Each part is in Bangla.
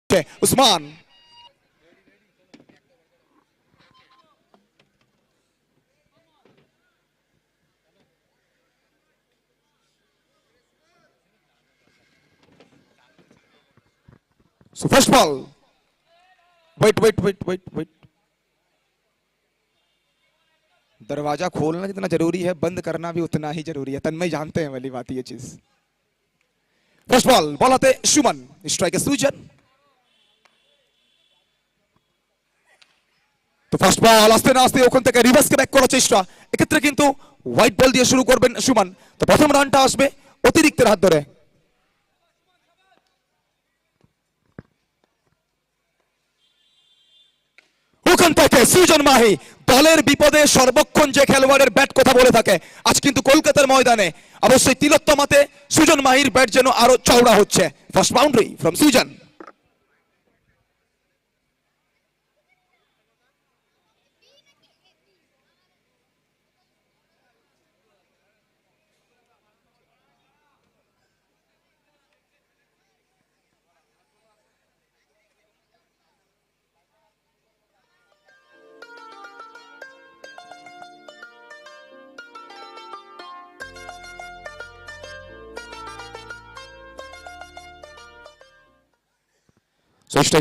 Usman So first ball. Wait. दरवाजा खोलना जितना जरूरी है बंद करना भी उतना ही जरूरी है। तन्मय जानते हैं वाली बात ये चीज। फर्स्ट बॉल आते सुमन, स्ट्राइकर सुजन। তো ফার্স্ট বল আস্তে না আস্তে ওখান থেকে রিভার্স ব্যাক করার চেষ্টা, এক্ষেত্রে কিন্তু হোয়াইট বল দিয়ে শুরু করবেন সুমন। তো প্রথম রানটা আসবে অতিরিক্তের হাত ধরে। ওখান থেকে সুজন মাহি, দলের বিপদে সর্বক্ষণ যে খেলোয়াড়ের ব্যাট কথা বলে থাকে, আজ কিন্তু কলকাতার ময়দানে অবশ্যই তিলোত্তমাতে সুজন মাহির ব্যাট যেন আরো চওড়া হচ্ছে। First boundary from Sujan.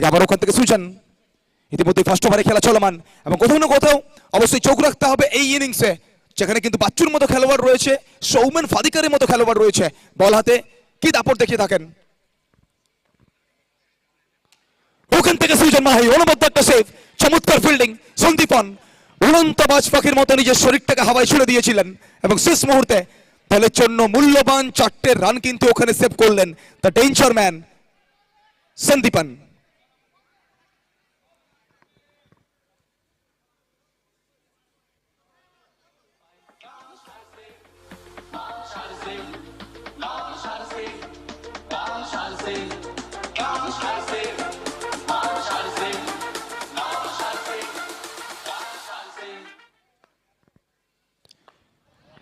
আবার ওখান থেকে সুজন, ইতিমধ্যে ফার্স্ট ওভারে খেলা চলমান এবং কোথাও না কোথাও অবশ্যই চোখ রাখতে হবে এই ইনিংসে, যেখানে কিন্তু বাচ্চুর মতো খেলোয়াড় রয়েছে, সৌমেন ফাদিকারের মতো খেলোয়াড় রয়েছে। বল হাতে কি দাপট দেখিয়ে থাকেন। ওখান থেকে সুজন মাহি অনবদ্য একটা সেভ, চমৎকার ফিল্ডিং। সন্দীপন উড়ন্ত বাজ পাখির মতো নিজের শরীরটাকে হাওয়ায় ছুড়ে দিয়েছিলেন এবং শেষ মুহূর্তে দলের জন্য মূল্যবান 4টে রান কিন্তু ওখানে সেভ করলেন দ্য ডেঞ্জার ম্যান সন্দীপন।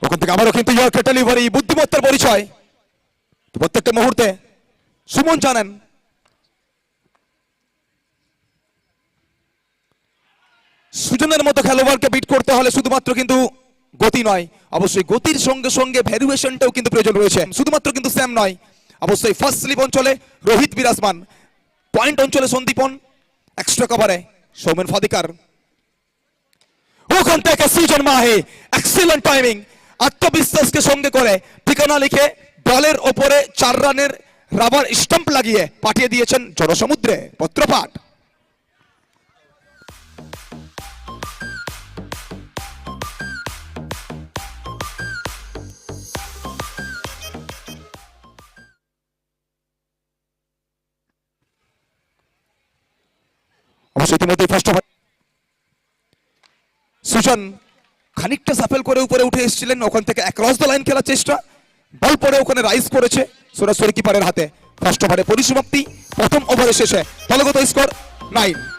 ওখান থেকে আবারও কিন্তু ইয়র্কার ডেলিভারি, বুদ্ধিমত্তার পরিচয় প্রত্যেকটা মুহূর্তে। সুমন জানেন সুজনের মতো খেলোয়াড়কে বিট করতে হলে শুধুমাত্র কিন্তু গতি নয়, অবশ্যই গতির সঙ্গে সঙ্গে ভ্যারিয়েশনটাও কিন্তু প্রয়োজন রয়েছে। শুধুমাত্র কিন্তু স্যাম নয়, অবশ্যই ফার্স্ট স্লিপ অঞ্চলে রোহিত বিরাজমান, পয়েন্ট অঞ্চলে সন্দীপন, এক্সট্রা কভারে সৌমেন ফাদিকার। ওখান থেকে সুজন মাহি এক্সিলেন্ট টাইমিং, আত্মবিশ্বাসকে সঙ্গে করে ঠিকানা লিখে বলের ওপরে 4 রানের রাবার স্টাম্প লাগিয়ে পাঠিয়ে দিয়েছেন জনসমুদ্রে পত্রপাঠ। অবশ্যই ইতিমধ্যে ফার্স্ট ওভার সুজন খানিকটা সাফেল করে উপরে উঠে এসেছিলেন, ওখান থেকে অ্যাক্রস দ্য লাইন খেলার চেষ্টা, বল পরে ওখানে রাইজ করেছে সরাসরি কিপারের হাতে। ফার্স্ট ওভারে পরিসমাপ্তি, প্রথম ওভারে শেষে দলগত স্কোর 9।